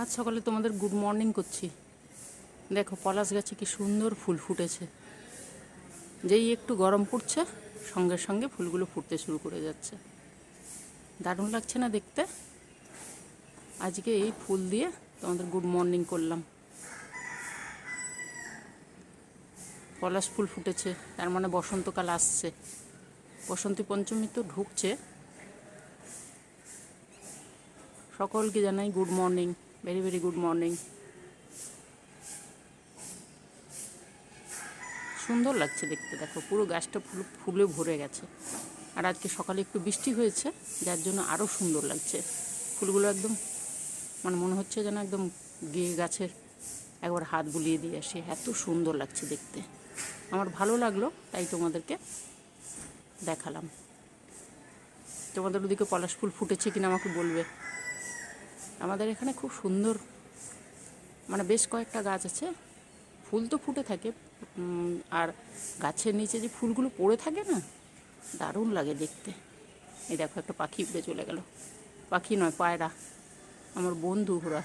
আজ সকালে তোমাদের গুড মর্নিং করছি। দেখো পলাশ গাছে কি সুন্দর ফুল ফুটেছে। যেই একটু গরম পড়ছে সঙ্গে সঙ্গে ফুলগুলো ফুটতে শুরু করে যাচ্ছে। দারুণ লাগছে না দেখতে? আজকে এই ফুল দিয়ে তোমাদের গুড মর্নিং করলাম। পলাশ ফুল ফুটেছে, তার মানে বসন্তকাল আসছে। বসন্তী পঞ্চমী তো ঢুকছে। সকলকে জানাই good morning, very very good morning. সুন্দর লাগছে দেখতে, দেখো পুরো গাছটা ফুলে ভরে গেছে। আর আজকে সকালে একটু বৃষ্টি হয়েছে, যার জন্য আরও সুন্দর লাগছে। ফুলগুলো একদম মানে মনে হচ্ছে যেন একদম গিয়ে গাছের একবার হাত বুলিয়ে দিয়ে আসি, এত সুন্দর লাগছে দেখতে। আমার ভালো লাগলো, তাই তোমাদেরকে দেখালাম। তোমাদের ওদিকে পলাশ ফুল ফুটেছে কিনা আমাকে বলবে। আমাদের এখানে খুব সুন্দর, মানে বেশ কয়েকটা গাছ আছে, ফুল তো ফুটে থাকে, আর গাছের নিচে যে ফুলগুলো পড়ে থাকে না, দারুণ লাগে দেখতে। এই দেখো একটা পাখি উড়ে চলে গেল। পাখি নয়, পায়রা, আমার বন্ধু ওরা।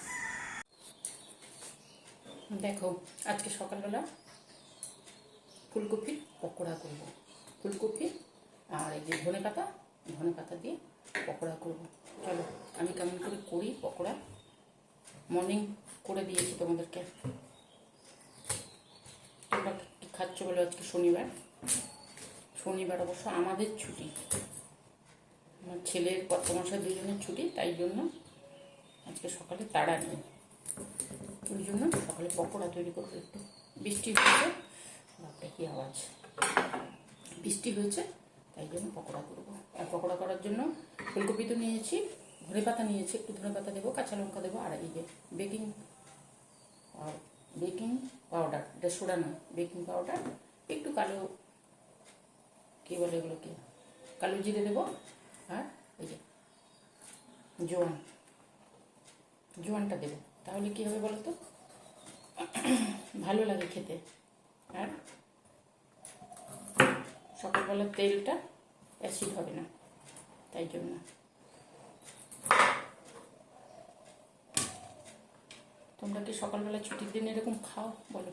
দেখো আজকে সকালবেলা ফুলকপির পকোড়া করব। ফুলকপি আর এই যে ধনে পাতা দিয়ে পকোড়া করব। চলো আমি কেমন করে করি পকোড়া মর্নিং করে দিয়েছি তোমাদেরকে। তোমরা কি খাচ্ছ বলে? আজকে শনিবার অবশ্য আমাদের ছুটি, আমার ছেলের কর্তমশাই দুজনের ছুটি, তাই জন্য আজকে সকালে তাড়া নেই। ওই জন্য সকালে পকোড়া তৈরি করবো। একটু বৃষ্টি হয়েছে, বাপরে কি আওয়াজ, বৃষ্টি হয়েছে তাই জন্য পকোড়া করবো। আর পকোড়া করার জন্য ফুলকপি তো নিয়েছি, ধনে পাতা নিয়েছি, একটু ধনে পাতা দেবো, কাঁচা লঙ্কা দেবো, আর এই যে বেকিং পাউডার, এটা সোডা নয়, বেকিং পাউডার, একটু কালো কী বলে এগুলোকে, কালো জিরে দেবো, আর এই যে জোয়ানটা দেবো। তাহলে কী হবে বলো তো, ভালো লাগে খেতে। আর সকালবেলার তেলটা অ্যাসিড হবে না, তাই জন্য। তোমরা কি সকালবেলা ছুটির দিন এরকম খাও বলো?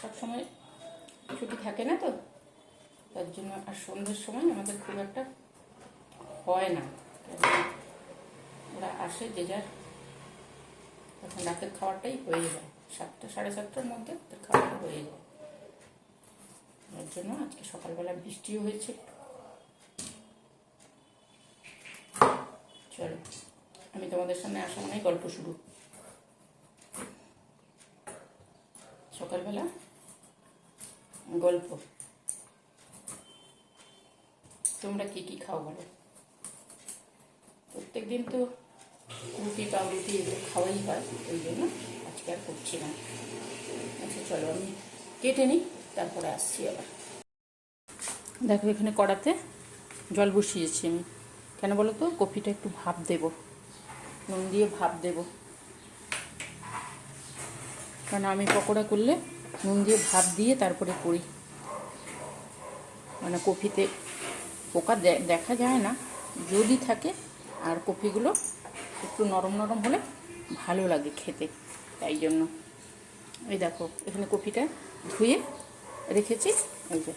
সবসময় ছুটি থাকে না তো, তার জন্য। আর সন্ধ্যের সময় আমাদের খুব একটা হয় না, ওরা আসে যে যার, তখন রাতের খাবারটাই হয়ে যায়, 7টা সাড়ে 7টার মধ্যে রাতের খাবারটা হয়ে যায়। এর জন্য আজকে সকালবেলা বৃষ্টিও হয়েছে। চলো আমি তোমাদের সামনে আসা মানে গল্প শুরু। সকালবেলা গল্প। তোমরা কি কি খাও বলো? প্রত্যেক দিন তো রুটি পাউরুটি এগুলো খাওয়াই হয়, ওই জন্য আজকে আর করছি না। আচ্ছা চলো আমি কেটে নিই, তারপরে আসছি আবার। দেখো এখানে কড়াতে জল বসিয়েছি আমি। কেন বলো তো? কপিটা একটু ভাপ দেব, নুন দিয়ে ভাপ দেব, কারণ আমি পকোড়া করলে নুন দিয়ে ভাপ দিয়ে তারপরে করি। মানে কপিতে পোকা দেখা যায় না, যদি থাকে, আর কপিগুলো একটু নরম নরম হলে ভালো লাগে খেতে, তাই জন্য। এই দেখো এখানে কপিটা ধুয়ে রেখেছি, এই যে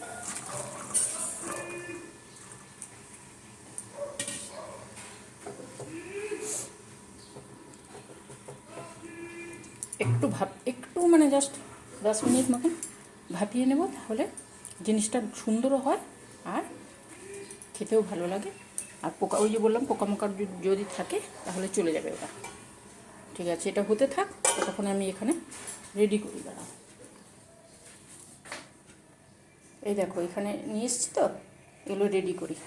একটু মানে জাস্ট 10 মিনিট মতন ভাপিয়ে নেব, তাহলে জিনিসটা সুন্দরও হয় আর খেতেও ভালো লাগে। আর পোকা, ওই যে বললাম পোকামাকড় যদি থাকে তাহলে চলে যাবে ওটা। ঠিক আছে, এটা হতে থাক, তখন আমি এখানে রেডি করি। দাঁড়াও, এই দেখো এখানে নিয়ে এসছি তো, এগুলো রেডি করি।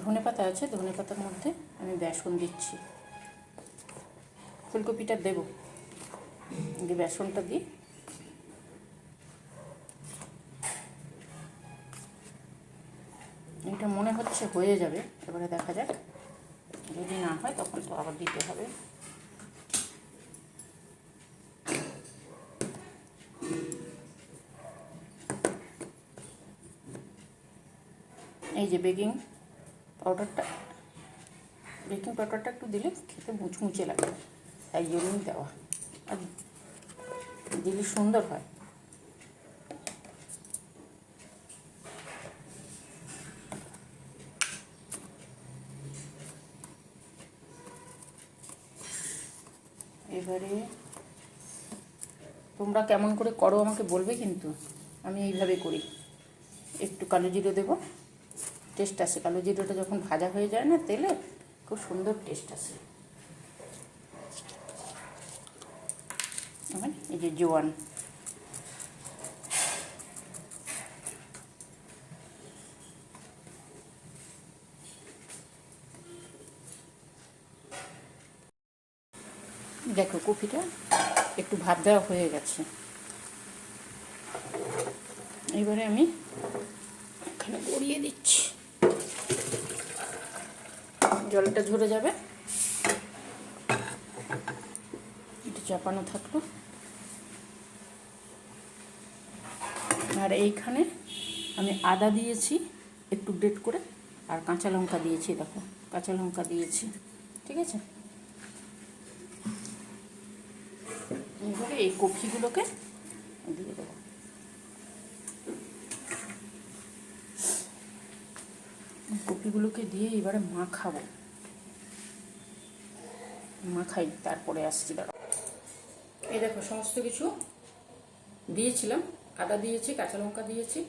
ধনে পাতা আছে, ধনে পাতার মধ্যে আমি বেসন দিচ্ছি। ফুলকপিটা দেবো, বেসনটা দিই। এটা মনে হচ্ছে হয়ে যাবে, এবারে দেখা যাক, যদি না হয় তখন তো আবার দিতে হবে। এই যে বেকিং পাউডারটা একটু দিলে খেতে মুচমুচে লাগে, তাই জন্যই দেওয়া, আর দিলে সুন্দর হয়। এবারে তোমরা কেমন করে করো আমাকে বলবে, কিন্তু আমি এইভাবে করি। একটু কালো জিরে দেবো, টেস্ট আসে। কালো জিরেটা যখন ভাজা হয়ে যায় না তেলে, খুব সুন্দর টেস্ট আসে। এবার এই যে জোয়ান, দেখো কফিটা একটু ভাত দেওয়া হয়ে গেছে। এবারে আমি এখানে গড়িয়ে দিচ্ছি, জলটা ঝরে যাবে, একটু চাপানো থাকলো। আর এইখানে আমি আদা দিয়েছি একটু গ্রেট করে, আর কাঁচা লঙ্কা দিয়েছি, দেখো কাঁচা লঙ্কা দিয়েছি, ঠিক আছে। এইভাবে এই কফিগুলোকে দিয়ে দেবো। কপিগুলোকে দিয়ে এবারে মাখাই, তারপরে আসছি, দাঁড়াও। এই দেখো সমস্ত কিছু দিয়েছিলাম, আদা দিয়েছি, কাঁচা লঙ্কা দিয়েছি,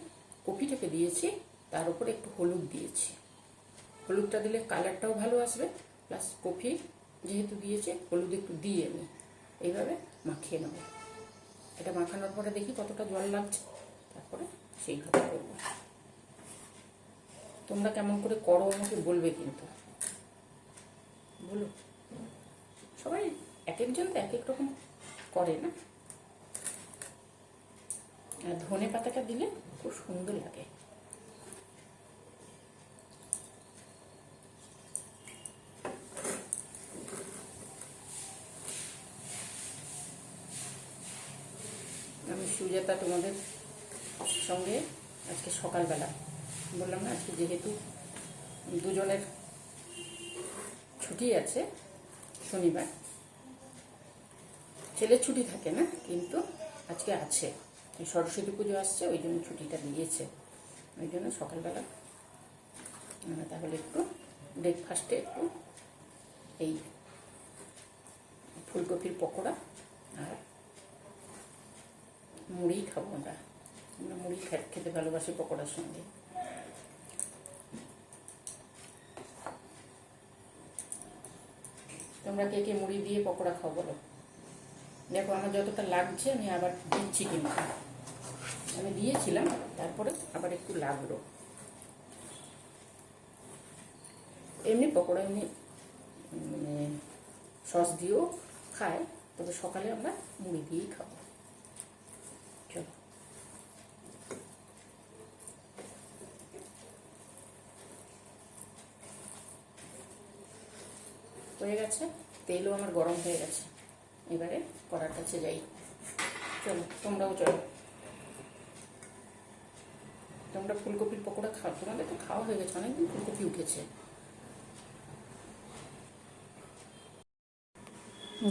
কপিটাকে দিয়েছি, তার উপরে একটু হলুদ দিয়েছি। হলুদটা দিলে কালারটাও ভালো আসবে, প্লাস কফি যেহেতু দিয়েছে হলুদ একটু দিয়ে আমি এইভাবে মাখিয়ে নেব। এটা মাখানোর পরে দেখি কতটা জল লাগছে, তারপরে সেইভাবে করবো। তোমরা কেমন করে করো আমাকে বলবে, কিন্তু বলো। সবাই এক একজন তো এক এক রকম করে না। আর ধনে পাতাটা দিলে খুব সুন্দর লাগে। আমি সুজাতা তোমাদের সঙ্গে আজকে সকালবেলা বললাম না, আজকে যেহেতু দুজনের ছুটি আছে, শনিবার ছেলের ছুটি থাকে না, কিন্তু আজকে আছে, সরস্বতী পুজো আসছে, ওই জন্য ছুটিটা দিয়েছে। ওই জন্য সকালবেলা তাহলে একটু ব্রেকফাস্টে একটু এই ফুলকপির পকোড়া আর মুড়ি খাবো। আমরা মুড়ি খেতে ভালোবাসি পকোড়ার সঙ্গে। তোমরা কে কে মুড়ি দিয়ে পকোড়া খাও বলো। দেখো আমার যতটা লাগছে আমি আবার দিচ্ছি, কিন্তু আমি দিয়েছিলাম, তারপরে আবার একটু লাগলো। এমনি পকোড়া এমনি মানে সস দিয়েও খায়, তবে সকালে আমরা মুড়ি দিয়েই খাবো। চলো, হয়ে গেছে, তেলও আমার গরম হয়ে গেছে। এবারে কড়ার কাছে যাই। চলো তোমরাও চলো, তোমরা ফুলকপির পকোড়া খাও, তোমাদের তো খাওয়া হয়ে গেছে, অনেকদিন ফুলকপি উঠেছে।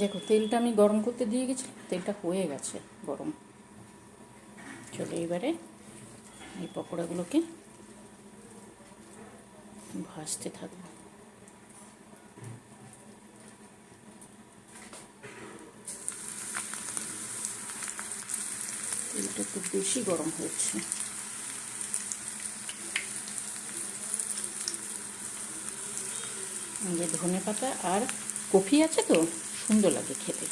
দেখো তেলটা আমি গরম করতে দিয়ে গেছিলাম, তেলটা হয়ে গেছে গরম। চলো এবারে এই পকোড়াগুলোকে ভাজতে থাকবো। তেলটা একটু বেশি গরম হয়েছে। যে ধনে পাতা আর কফি আছে তো, সুন্দর লাগে খেতে।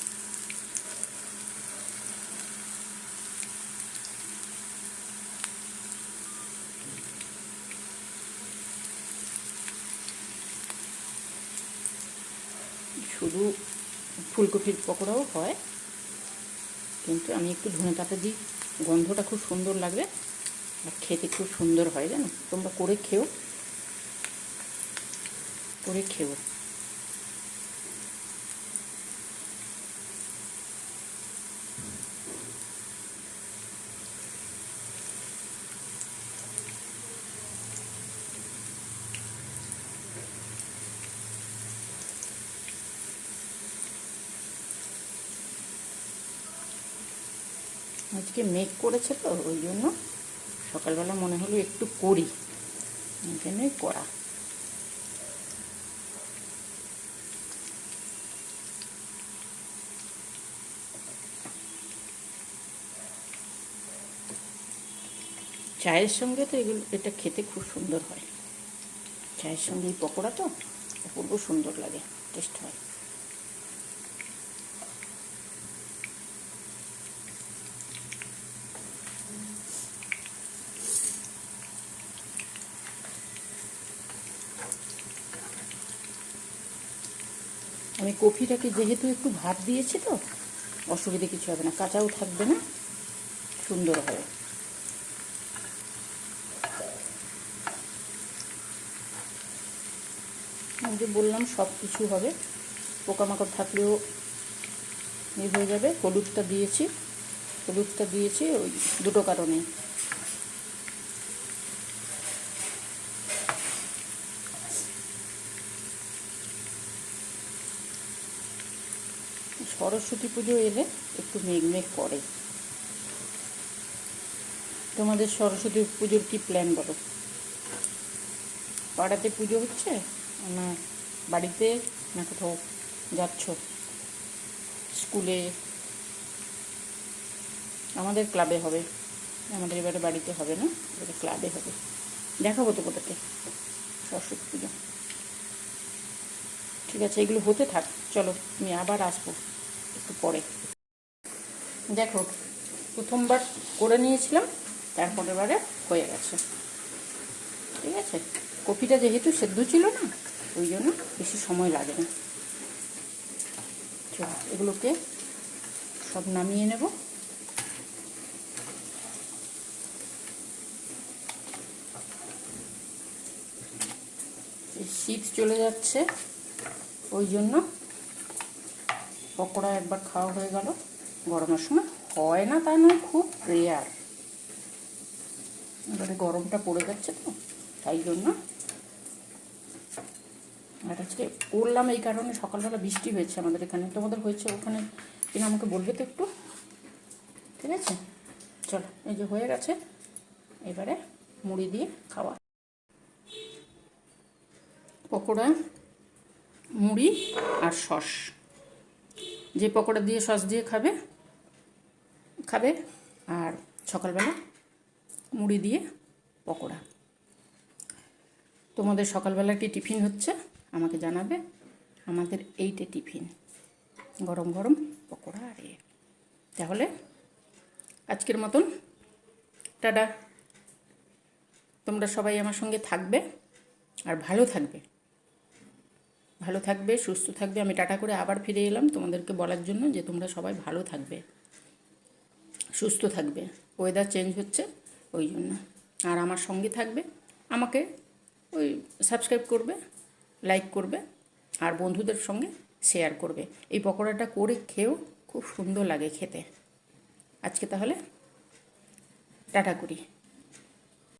শুধু ফুলকপির পকোড়াও হয়, কিন্তু আমি একটু ধনে পাতা দিই, গন্ধটা খুব সুন্দর লাগবে আর খেতে খুব সুন্দর হয়, জানো। তোমরা করে খেও। আজকে মেঘ করেছে তো ওই জন্য সকালবেলা মনে হলো একটু করি, এই জন্যই করা। চায়ের সঙ্গে তো এটা খেতে খুব সুন্দর হয়। চায়ের সঙ্গে এই পকোড়া তো অপূর্ব সুন্দর লাগে, টেস্ট হয়। আমি কফিটাকে যেহেতু একটু ভাত দিয়েছি তো অসুবিধে কিছু হবে না, কাঁচাও থাকবে না, সুন্দর হবে। আমি যে বললাম সব কিছু হবে, পোকামাকড় থাকলেও ইয়ে হয়ে যাবে। হলুদটা দিয়েছি ওই দুটো কারণে। সরস্বতী পুজো এলে একটু মেঘ করে। তোমাদের সরস্বতী পুজোর কি প্ল্যান বলো? পাড়াতে পুজো হচ্ছে না বাড়িতে, না কোথাও যাচ্ছ? স্কুলে? আমাদের ক্লাবে হবে, আমাদের এবারে বাড়িতে হবে না, এবারে ক্লাবে হবে। দেখাবো তো কোথাতে সরস্বতী পুজো। ঠিক আছে, এগুলো হতে থাক, চলো আমি আবার আসবো একটু পরে। দেখো, প্রথমবার করে নিয়েছিলাম, তারপরের বারে হয়ে গেছে। ঠিক আছে, কপিটা যেহেতু সেদ্ধ ছিল না ওই জন্য বেশি সময় লাগে না। চলো এগুলোকে সব নামিয়ে নেব। শীত চলে যাচ্ছে ওই জন্য পকোড়া একবার খাওয়া হয়ে গেল। গরমের সময় হয় না তা নয়, খুব রেয়ার। এবারে গরমটা পড়ে যাচ্ছে তো তাই জন্য। আর আজকে করলাম এই কারণে, সকালবেলা বৃষ্টি হয়েছে আমাদের এখানে, তোমাদের হয়েছে ওখানে কিনা আমাকে বলবে তো একটু। ঠিক আছে, চলো এই যে হয়ে গেছে, এবারে মুড়ি দিয়ে খাওয়া। পকোড়া, মুড়ি আর সস। যে পকোড়া দিয়ে সস দিয়ে খাবে আর সকালবেলা মুড়ি দিয়ে পকোড়া। তোমাদের সকালবেলা কি টিফিন হচ্ছে আমাকে জানাবে। আমাদের এইটা টিফিন, গরম গরম পকোড়া আর তাহলে আজকের মতন টাটা। তোমরা সবাই আমার সঙ্গে থাকবে আর ভালো থাকবে, সুস্থ থাকবে। আমি টাটা করে আবার ফিরে এলাম তোমাদেরকে বলার জন্য যে তোমরা সবাই ভালো থাকবে, সুস্থ থাকবে। ওয়েদার চেঞ্জ হচ্ছে ওই জন্য। আর আমার সঙ্গে থাকবে, আমাকে ওই সাবস্ক্রাইব করবে, লাইক করবে আর বন্ধুদের সঙ্গে শেয়ার করবে। এই পকোড়াটা করে খেয়েও খুব সুন্দর লাগে খেতে। আজকে তাহলে টাটা করি।